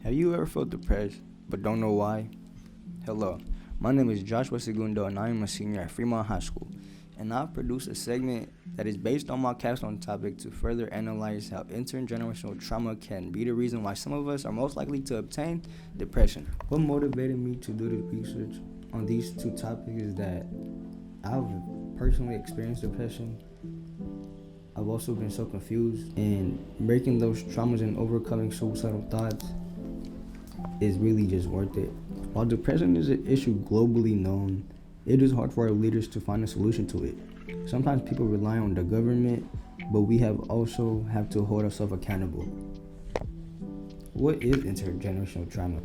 Have you ever felt depressed but don't know why? Hello, my name is Joshua Segundo and I am a senior at Fremont High School. And I've produced a segment that is based on my Capstone topic to further analyze how intergenerational trauma can be the reason why some of us are most likely to obtain depression. What motivated me to do the research on these two topics is that I've personally experienced depression. I've also been so confused, and breaking those traumas and overcoming suicidal thoughts is really just worth it. While depression is an issue globally known, it is hard for our leaders to find a solution to it. Sometimes people rely on the government, but we also have to hold ourselves accountable. What is intergenerational trauma?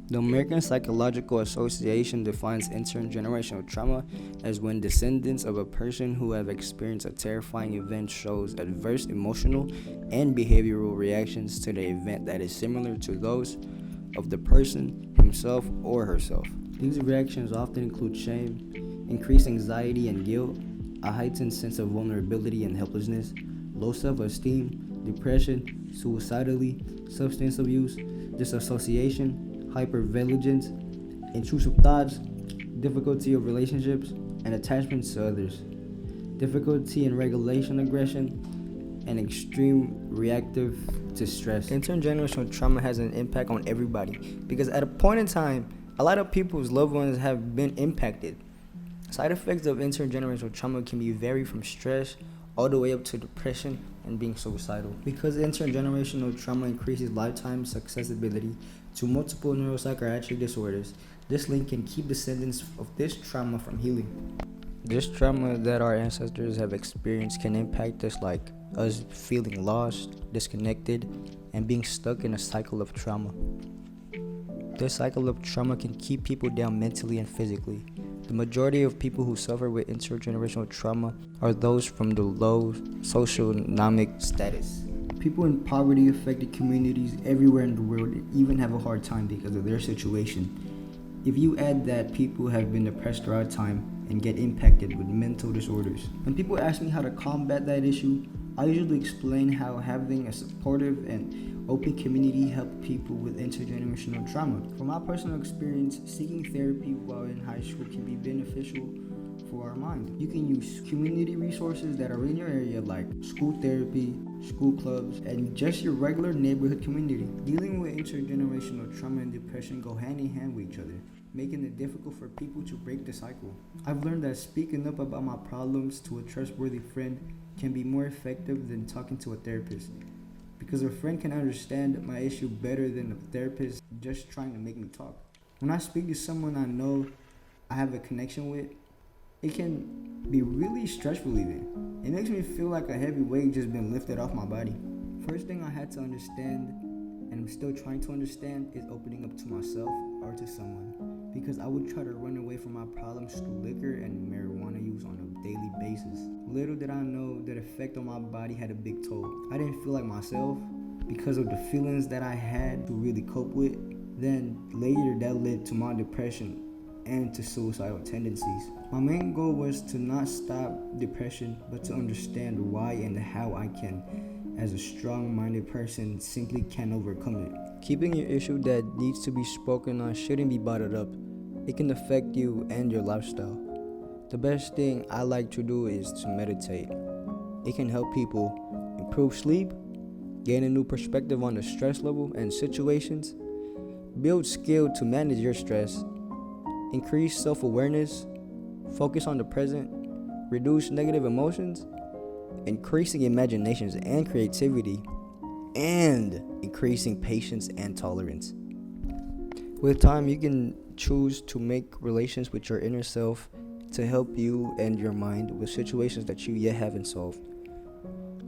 The American Psychological Association defines intergenerational trauma as when descendants of a person who have experienced a terrifying event shows adverse emotional and behavioral reactions to the event that is similar to those of the person himself or herself. These reactions often include shame, increased anxiety and guilt, a heightened sense of vulnerability and helplessness, low self-esteem, depression, suicidality, substance abuse, disassociation, hypervigilance, intrusive thoughts, difficulty of relationships and attachments to others, difficulty in regulation aggression, and extreme reactive to stress. Intergenerational trauma has an impact on everybody because at a point in time, a lot of people's loved ones have been impacted. Side effects of intergenerational trauma can be vary from stress all the way up to depression and being suicidal. Because intergenerational trauma increases lifetime susceptibility to multiple neuropsychiatric disorders, this link can keep descendants of this trauma from healing. This trauma that our ancestors have experienced can impact us like us feeling lost, disconnected, and being stuck in a cycle of trauma. This cycle of trauma can keep people down mentally and physically. The majority of people who suffer with intergenerational trauma are those from the low socioeconomic status. People in poverty-affected communities everywhere in the world even have a hard time because of their situation. If you add that people have been depressed throughout time and get impacted with mental disorders. When people ask me how to combat that issue, I usually explain how having a supportive and open community help people with intergenerational trauma. From my personal experience, seeking therapy while in high school can be beneficial for our mind. You can use community resources that are in your area like school therapy, school clubs, and just your regular neighborhood community. Dealing with intergenerational trauma and depression go hand in hand with each other, making it difficult for people to break the cycle. I've learned that speaking up about my problems to a trustworthy friend can be more effective than talking to a therapist, because a friend can understand my issue better than a therapist just trying to make me talk. When I speak to someone I know I have a connection with, it can be really stressful even. It makes me feel like a heavy weight just been lifted off my body. First thing I had to understand, and I'm still trying to understand, is opening up to myself or to someone, because I would try to run away from my problems through liquor and marijuana use on a daily basis. Little did I know that effect on my body had a big toll. I didn't feel like myself because of the feelings that I had to really cope with. Then later that led to my depression and to suicidal tendencies. My main goal was to not stop depression, but to understand why and how I can, as a strong-minded person, simply can overcome it. Keeping your issue that needs to be spoken on shouldn't be bottled up. It can affect you and your lifestyle. The best thing I like to do is to meditate. It can help people improve sleep, gain a new perspective on the stress level and situations, build skill to manage your stress, increase self-awareness, focus on the present, reduce negative emotions, increasing imaginations and creativity, and increasing patience and tolerance. With time, you can choose to make relations with your inner self to help you and your mind with situations that you yet haven't solved.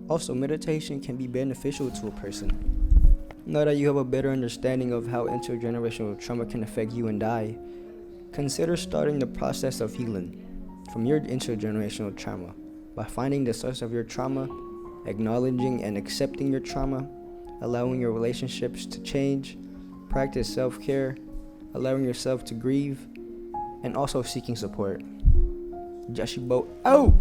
Also, meditation can be beneficial to a person. Now that you have a better understanding of how intergenerational trauma can affect you and I, consider starting the process of healing from your intergenerational trauma by finding the source of your trauma, acknowledging and accepting your trauma, allowing your relationships to change, practice self-care, allowing yourself to grieve, and also seeking support. Joshua out!